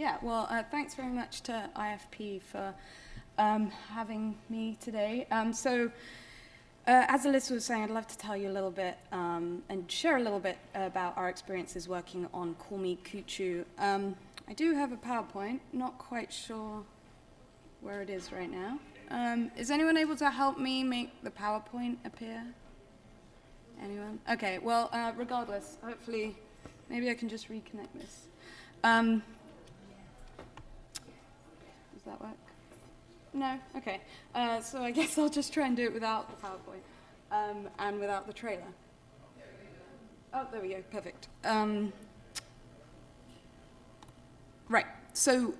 Yeah, well, thanks very much to IFP for having me today. As Alyssa was saying, I'd love to tell you a little bit and share a little bit about our experiences working on Call Me Kuchu. I do have a PowerPoint, not quite sure where it is right now. Is anyone able to help me make the PowerPoint appear? Anyone? Okay, well, regardless, hopefully, maybe I can just reconnect this. Does that work? No? Okay. So I guess I'll just try and do it without the PowerPoint and without the trailer. Oh, there we go. Perfect. Right. So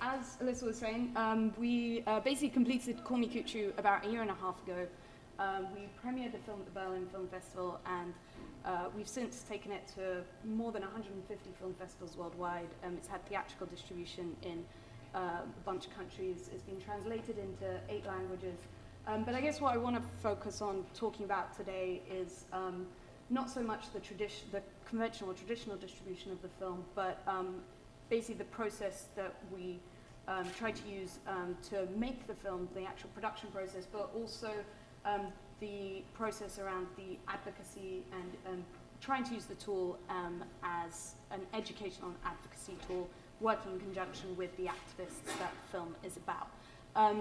as Alyssa was saying, we basically completed Call Me Kuchu about a year and a half ago. We premiered the film at the Berlin Film Festival, and we've since taken it to more than 150 film festivals worldwide. It's had theatrical distribution in a bunch of countries. It's been translated into 8 languages. But I guess what I want to focus on talking about today is not so much the conventional or traditional distribution of the film, but basically the process that we try to use to make the film, the actual production process, but also the process around the advocacy and trying to use the tool as an educational and advocacy tool, working in conjunction with the activists that the film is about.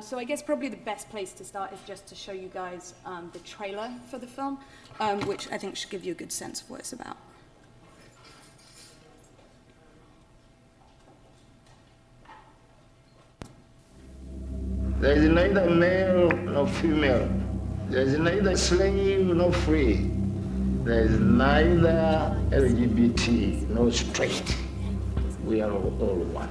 So I guess probably the best place to start is just to show you guys the trailer for the film, which I think should give you a good sense of what it's about. There is neither male nor female. There is neither slave nor free. There is neither LGBT nor straight. We are all one.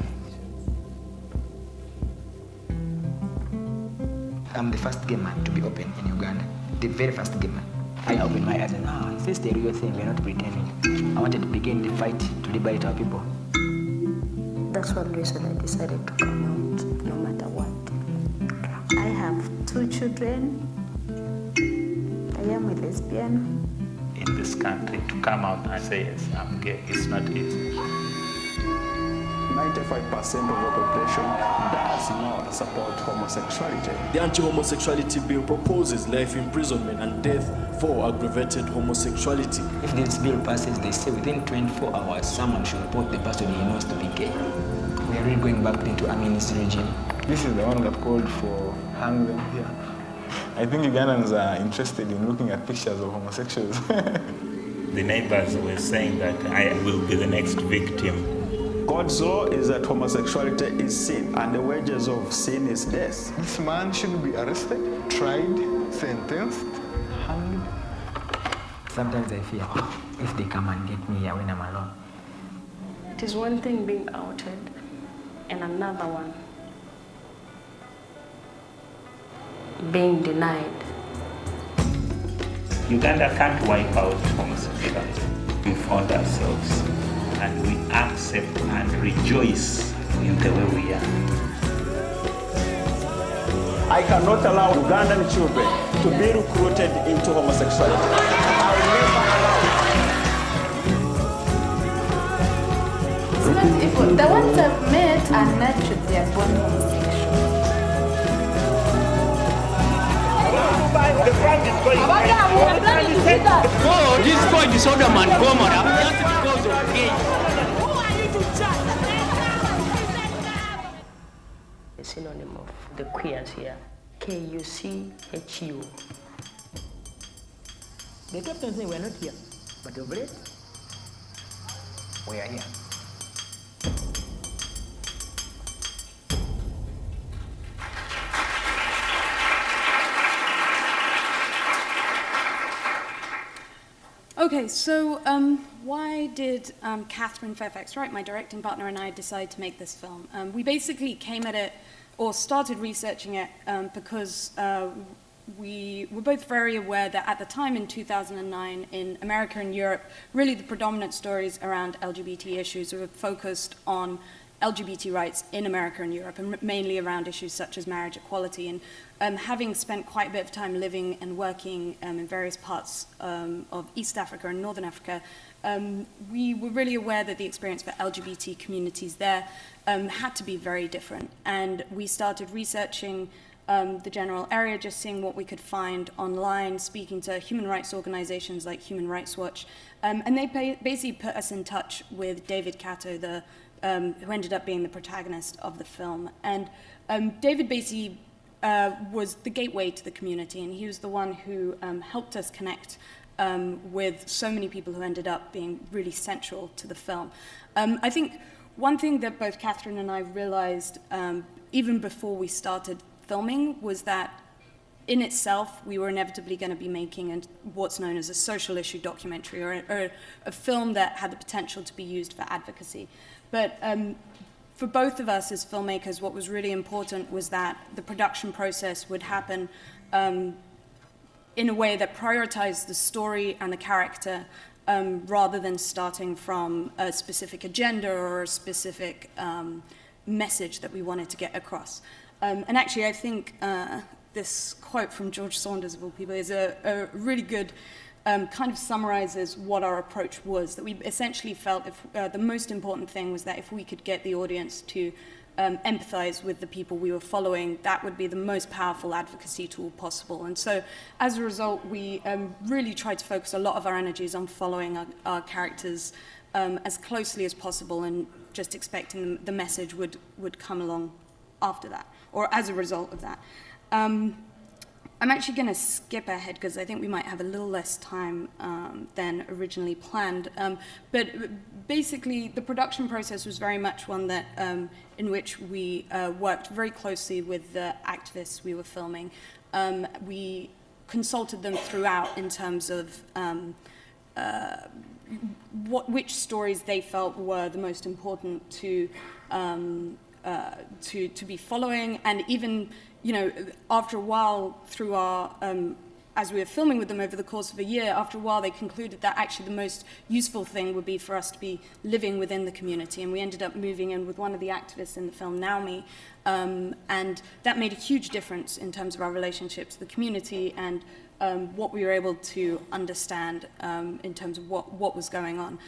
I'm the first gay man to be open in Uganda. The very first gay man. I opened my eyes and is this the real thing? We're not pretending. I wanted to begin the fight to liberate our people. That's one reason I decided to come out, no matter what. I have 2 children. I am a lesbian. In this country, to come out and say, yes, I'm gay, it's not easy. 95% of the population does not support homosexuality. The anti-homosexuality bill proposes life imprisonment and death for aggravated homosexuality. If this bill passes, they say within 24 hours, someone should report the person he knows to be gay. We are really going back into a ministry regime. This is the one that called for hang them here. I think Ugandans are interested in looking at pictures of homosexuals. The neighbors were saying that I will be the next victim. God's law is that homosexuality is sin, and the wages of sin is death. This man should be arrested, tried, sentenced, hanged. Sometimes I fear if they come and get me here when I'm alone. It is one thing being outed, and another one being denied. Uganda can't wipe out homosexuality. We found ourselves and we accept and rejoice in the way we are. I cannot allow Ugandan children to be recruited into homosexuality. I will never allow it. It's not evil. The ones I've met are natural, they are born homosexual. The front is going oh, this point is Sodom and Gomorrah just because of gays. Who are you to judge? A synonym of the queers here. K-U-C-H-U. They kept on saying we're not here, but of late, we are here. Okay, so why did Katherine Fairfax, Wright, my directing partner, and I decide to make this film? We basically came at it, or started researching it, because we were both very aware that at the time in 2009 in America and Europe, really the predominant stories around LGBT issues were focused on LGBT rights in America and Europe, and mainly around issues such as marriage equality. And having spent quite a bit of time living and working in various parts of East Africa and Northern Africa, we were really aware that the experience for LGBT communities there had to be very different. And we started researching the general area, just seeing what we could find online, speaking to human rights organizations like Human Rights Watch. And they basically put us in touch with David Kato, who ended up being the protagonist of the film. And David basically was the gateway to the community, and he was the one who helped us connect with so many people who ended up being really central to the film. I think one thing that both Katherine and I realized even before we started filming was that in itself we were inevitably going to be making what's known as a social issue documentary, or a film that had the potential to be used for advocacy. But for both of us as filmmakers, what was really important was that the production process would happen in a way that prioritized the story and the character, rather than starting from a specific agenda or a specific message that we wanted to get across. And actually, I think this quote from George Saunders, of all people, is a really good kind of summarizes what our approach was. That we essentially felt the most important thing was that if we could get the audience to empathize with the people we were following, that would be the most powerful advocacy tool possible. And so as a result, we really tried to focus a lot of our energies on following our characters as closely as possible, and just expecting the message would come along after that, or as a result of that. I'm actually going to skip ahead because I think we might have a little less time than originally planned. But basically, the production process was very much one that in which we worked very closely with the activists we were filming. We consulted them throughout in terms of which stories they felt were the most important to be following, and even, you know, after a while through our, as we were filming with them over the course of a year, after a while they concluded that actually the most useful thing would be for us to be living within the community, and we ended up moving in with one of the activists in the film, Naomi, and that made a huge difference in terms of our relationship to the community and what we were able to understand in terms of what was going on.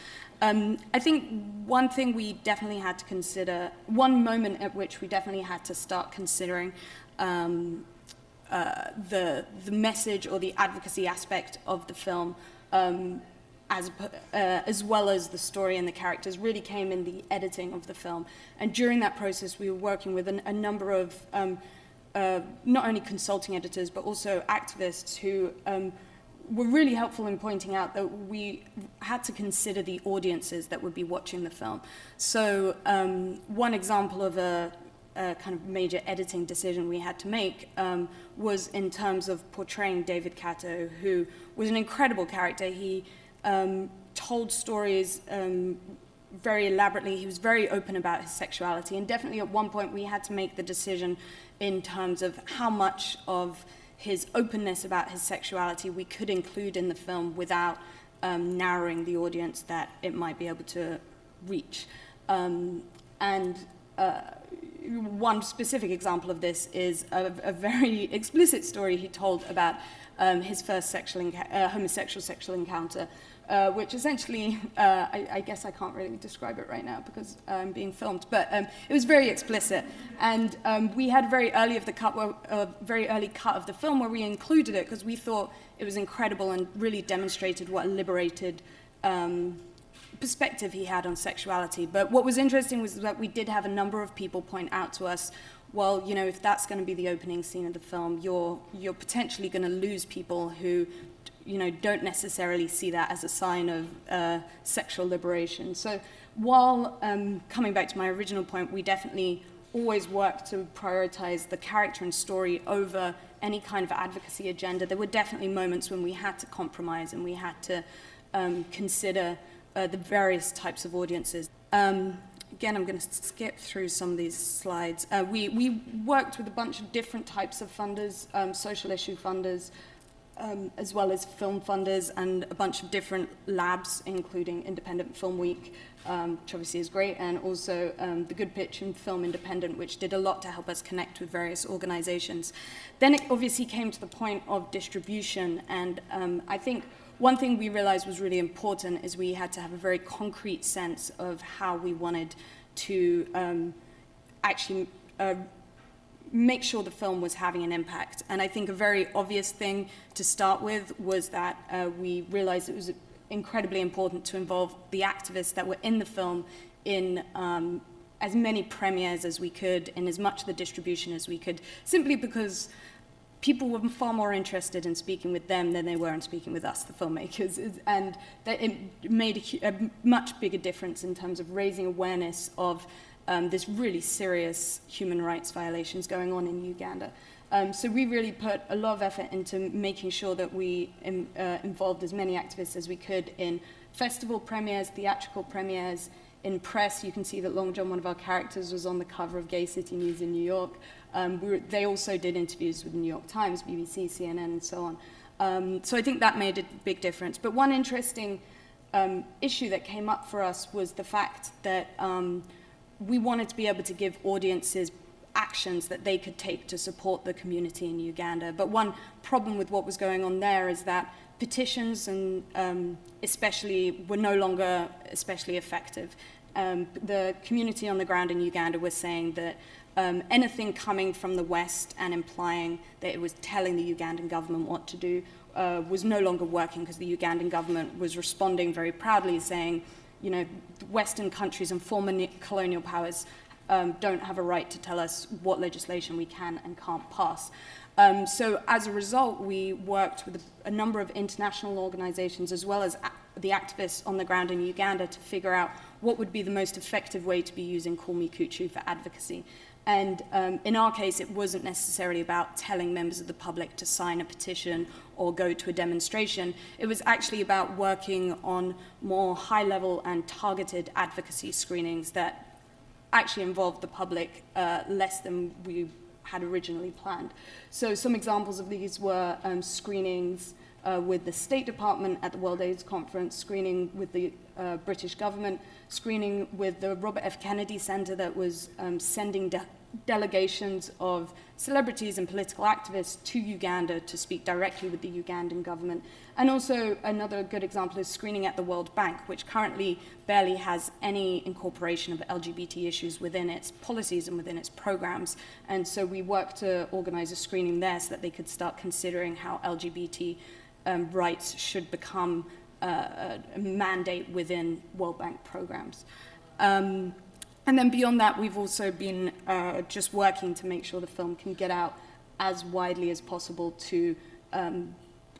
I think one thing we definitely had to consider, one moment at which we definitely had to start considering the message or the advocacy aspect of the film, as well as the story and the characters, really came in the editing of the film. And during that process, we were working with a number of not only consulting editors, but also activists who were really helpful in pointing out that we had to consider the audiences that would be watching the film. So one example of a kind of major editing decision we had to make was in terms of portraying David Kato, who was an incredible character. He told stories very elaborately. He was very open about his sexuality, and definitely at one point we had to make the decision in terms of how much of his openness about his sexuality we could include in the film without narrowing the audience that it might be able to reach. One specific example of this is a very explicit story he told about his first homosexual sexual encounter, which essentially, I guess I can't really describe it right now because I'm being filmed, but it was very explicit. And we had a very early cut of the film where we included it because we thought it was incredible and really demonstrated what a liberated perspective he had on sexuality. But what was interesting was that we did have a number of people point out to us, well, you know, if that's going to be the opening scene of the film, you're potentially going to lose people who, you know, don't necessarily see that as a sign of sexual liberation. So while coming back to my original point, we definitely always worked to prioritize the character and story over any kind of advocacy agenda. There were definitely moments when we had to compromise and we had to consider the various types of audiences. Again, I'm going to skip through some of these slides. We worked with a bunch of different types of funders, social issue funders, as well as film funders and a bunch of different labs, including Independent Film Week, which obviously is great, and also the Good Pitch and Film Independent, which did a lot to help us connect with various organizations. Then it obviously came to the point of distribution, and I think one thing we realized was really important is we had to have a very concrete sense of how we wanted to actually make sure the film was having an impact. And I think a very obvious thing to start with was that we realized it was incredibly important to involve the activists that were in the film in as many premieres as we could, in as much of the distribution as we could, simply because people were far more interested in speaking with them than they were in speaking with us, the filmmakers, and that it made a much bigger difference in terms of raising awareness of this really serious human rights violations going on in Uganda. So we really put a lot of effort into making sure that we involved as many activists as we could in festival premieres, theatrical premieres, in press. You can see that Long John, one of our characters, was on the cover of Gay City News in New York. They also did interviews with the New York Times, BBC, CNN, and so on. So I think that made a big difference. But one interesting issue that came up for us was the fact that we wanted to be able to give audiences actions that they could take to support the community in Uganda. But one problem with what was going on there is that petitions and especially were no longer especially effective. The community on the ground in Uganda was saying that anything coming from the West and implying that it was telling the Ugandan government what to do was no longer working, because the Ugandan government was responding very proudly, saying, you know, Western countries and former colonial powers don't have a right to tell us what legislation we can and can't pass. So as a result, we worked with a number of international organizations as well as the activists on the ground in Uganda to figure out what would be the most effective way to be using Call Me Kuchu for advocacy. And in our case, it wasn't necessarily about telling members of the public to sign a petition or go to a demonstration. It was actually about working on more high-level and targeted advocacy screenings that actually involved the public less than we had originally planned. So some examples of these were screenings with the State Department at the World AIDS Conference, screening with the British government, screening with the Robert F. Kennedy Center that was sending delegations of celebrities and political activists to Uganda to speak directly with the Ugandan government. And also another good example is screening at the World Bank, which currently barely has any incorporation of LGBT issues within its policies and within its programs. And so we worked to organize a screening there so that they could start considering how LGBT rights should become a mandate within World Bank programs. And then beyond that, we've also been just working to make sure the film can get out as widely as possible to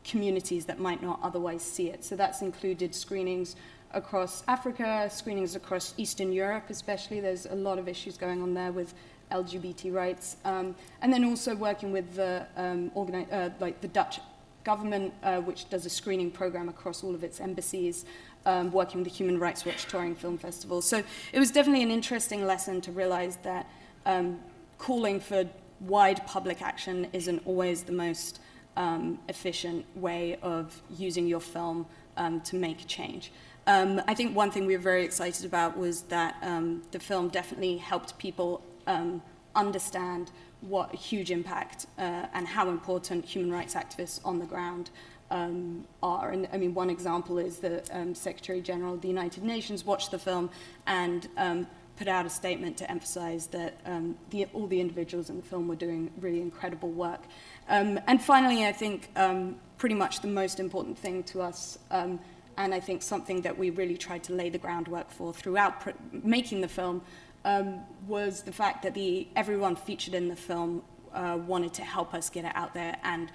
communities that might not otherwise see it. So that's included screenings across Africa, screenings across Eastern Europe especially. There's a lot of issues going on there with LGBT rights. And then also working with the, like the Dutch government, which does a screening program across all of its embassies, working with the Human Rights Watch Touring Film Festival. So it was definitely an interesting lesson to realize that calling for wide public action isn't always the most efficient way of using your film to make a change. I think one thing we were very excited about was that the film definitely helped people understand what a huge impact and how important human rights activists on the ground are. And I mean, one example is that Secretary General of the United Nations watched the film and put out a statement to emphasize that all the individuals in the film were doing really incredible work. And finally, I think pretty much the most important thing to us, and I think something that we really tried to lay the groundwork for throughout making the film, was the fact that everyone featured in the film wanted to help us get it out there and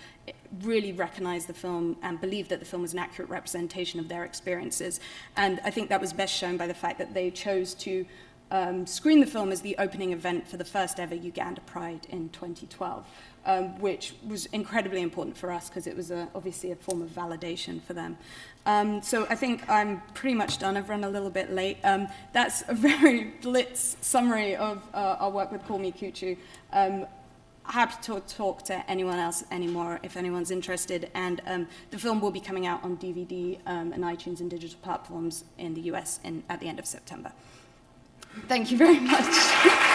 really recognize the film and believe that the film was an accurate representation of their experiences. And I think that was best shown by the fact that they chose to screen the film as the opening event for the first ever Uganda Pride in 2012, which was incredibly important for us because it was obviously a form of validation for them. So I think I'm pretty much done. I've run a little bit late. That's a very blitz summary of our work with Call Me Kuchu. happy to talk to anyone else anymore if anyone's interested. And the film will be coming out on DVD and iTunes and digital platforms in the US at the end of September. Thank you very much.